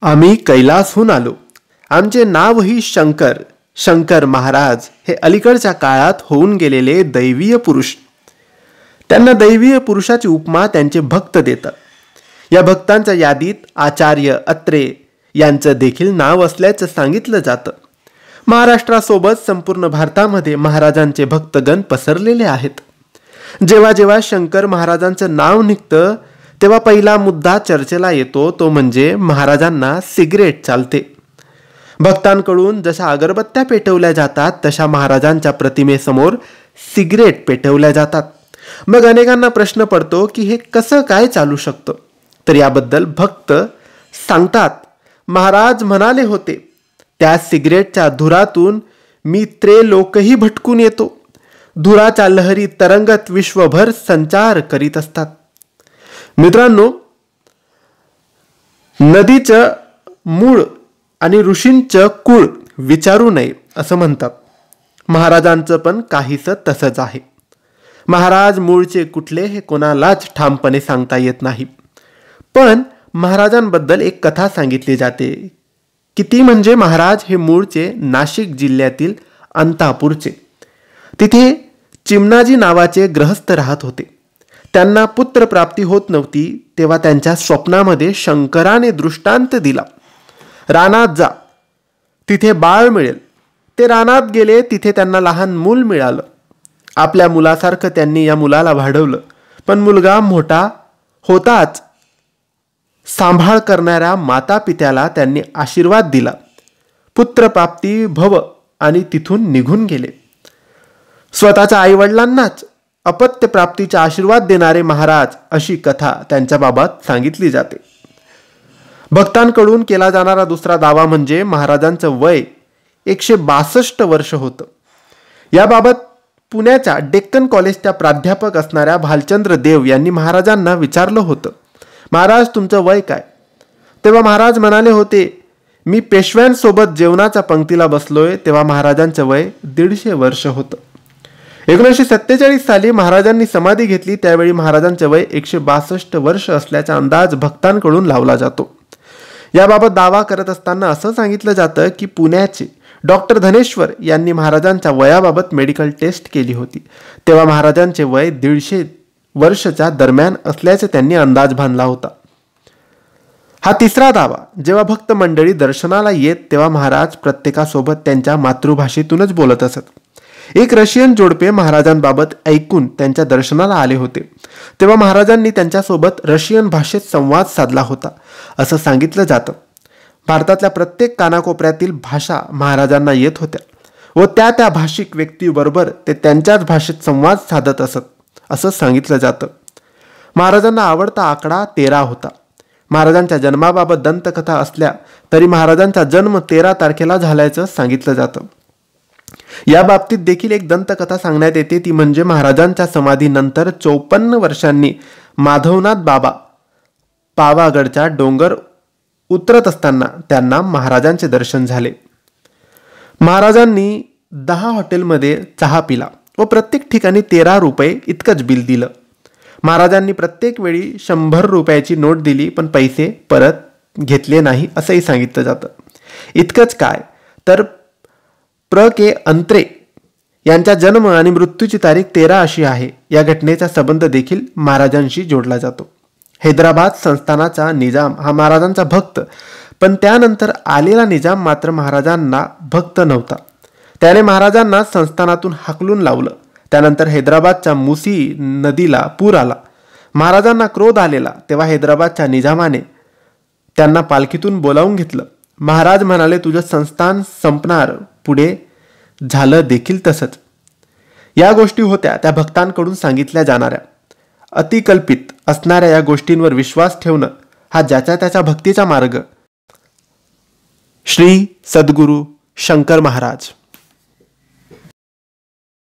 आम्ही कैलासहून आलो. आमचे नावही शंकर. शंकर महाराज हे अलीकडच्या काळात होऊन गेलेले दैवीय पुरुष. त्यांना दैवीय पुरुषाची उपमा त्यांचे भक्त देतात. या भक्तांच्या यादीत आचार्य अत्रे यांचं देखील नाव असल्याचं सांगितलं जातं. महाराष्ट्रासोबत संपूर्ण भारतामध्ये महाराजांचे भक्तगण पसरलेले आहेत. जेव्हा जेव्हा शंकर महाराजांचं नाव निघतं तेव्हा पहिला मुद्दा चर्चेला येतो तो म्हणजे महाराजांना सिगरेट चालते. भक्तांकडून जशा अगरबत्त्या पेटवल्या जातात तशा महाराजांच्या प्रतिमेसमोर सिगरेट पेटवल्या जातात. मग अनेकांना प्रश्न पडतो की हे कसं काय चालू शकतं. तर याबद्दल भक्त सांगतात, महाराज म्हणाले होते त्या सिगरेटच्या धुरातून मी त्रैलोकही भटकून येतो. धुराच्या लहरी तरंगत विश्वभर संचार करीत असतात. मित्रांनो, नदीचं मूळ आणि ऋषींचं कुळ विचारू नये असं म्हणतात. महाराजांचं पण काहीसं तसंच आहे. महाराज मूळचे कुठले हे कोणालाच ठामपणे सांगता येत नाही. पण महाराजांबद्दल एक कथा सांगितली जाते की ती म्हणजे महाराज हे मूळचे नाशिक जिल्ह्यातील अंतापूरचे. तिथे चिमणाजी नावाचे गृहस्थ राहत होते. त्यांना पुत्रप्राप्ती होत नव्हती तेव्हा त्यांच्या स्वप्नामध्ये शंकराने दृष्टांत दिला, रानात जा, तिथे बाळ मिळेल. ते रानात गेले. तिथे त्यांना लहान मूल मिळालं. आपल्या मुलासारखं त्यांनी या मुलाला वाढवलं. पण मुलगा मोठा होताच सांभाळ करणाऱ्या माता पित्याला त्यांनी आशीर्वाद दिला, पुत्रप्राप्ती भव, आणि तिथून निघून गेले. स्वतःच्या आईवडिलांनाच अपत्य प्राप्तीचा आशीर्वाद देणारे महाराज अशी कथा त्यांच्याबाबत सांगितली जाते. भक्तांकडून केला जाणारा दुसरा दावा म्हणजे महाराजांचं वय 162 वर्ष होतं. याबाबत पुण्याच्या डेक्कन कॉलेजच्या प्राध्यापक असणाऱ्या भालचंद्र देव यांनी महाराजांना विचारलं होतं, महाराज तुमचं वय काय? तेव्हा महाराज म्हणाले होते, मी पेशव्यांसोबत जेवणाच्या पंक्तीला बसलोय तेव्हा महाराजांचं वय 150 वर्ष होतं. 1947 साली महाराजांनी समाधी घेतली त्यावेळी महाराजांचे वय 162 वर्ष असल्याचा अंदाज भक्तांकडून लावला जातो. याबाबत दावा करत असताना असं सांगितलं जातं की पुण्याचे डॉक्टर धनेश्वर यांनी महाराजांच्या वयाबाबत मेडिकल टेस्ट केली होती. तेव्हा महाराजांचे वय 150 वर्षाच्या दरम्यान असल्याचे त्यांनी अंदाज बांधला होता. हा तिसरा दावा. जेव्हा भक्त मंडळी दर्शनाला येत तेव्हा महाराज प्रत्येकासोबत त्यांच्या मातृभाषेतूनच बोलत असत. एक रशियन जोडपे महाराजांबाबत ऐकून त्यांच्या दर्शनाला आले होते. तेव्हा महाराजांनी त्यांच्यासोबत रशियन भाषेत संवाद साधला होता असं सांगितलं जातं. भारतातल्या प्रत्येक कानाकोपऱ्यातील भाषा महाराजांना येत होत्या व त्या भाषिक व्यक्तीबरोबर ते त्यांच्याच भाषेत संवाद साधत असत असं सांगितलं जातं. महाराजांना आवडता आकडा 13 होता. महाराजांच्या जन्माबाबत दंतकथा असल्या तरी महाराजांचा जन्म 13 तारखेला झाल्याचं सांगितलं जातं. या बाबतीत देखील एक दंतकथा सांगण्यात येते. ती म्हणजे महाराजांच्या समाधीनंतर 54 वर्षांनी माधवनाथ बाबा पावागडचा डोंगर उतरत असताना त्यांना महाराजांचे दर्शन झाले. महाराजांनी 10 हॉटेलमध्ये चहा पिला व प्रत्येक ठिकाणी 13 रुपये इतकंच बिल दिलं. महाराजांनी प्रत्येक वेळी 100 रुपयाची नोट दिली पण पैसे परत घेतले नाही असंही सांगितलं जातं. इतकंच काय तर प्र के अंत्रे यांचा जन्म आणि मृत्यूची तारीख 13 अशी आहे. या घटनेचा संबंध देखील महाराजांशी जोडला जातो. हैदराबाद संस्थानाचा निजाम हा महाराजांचा भक्त, पण त्यानंतर आलेला निजाम मात्र महाराजांना भक्त नव्हता. त्याने महाराजांना संस्थानातून हाकलून लावलं. त्यानंतर हैदराबादच्या मुसी नदीला पूर आला. महाराजांना क्रोध आलेला तेव्हा हैदराबादच्या निजामाने त्यांना पालखीतून बोलावून घेतलं. महाराज म्हणाले, तुझं संस्थान संपणार. पुढे झालं देखील तसंच. या गोष्टी होत्या त्या भक्तांकडून सांगितल्या जाणाऱ्या. अतिकल्पित असणाऱ्या या गोष्टींवर विश्वास ठेवणं हा ज्याच्या त्याच्या भक्तीचा मार्ग. श्री सद्गुरू शंकर महाराज.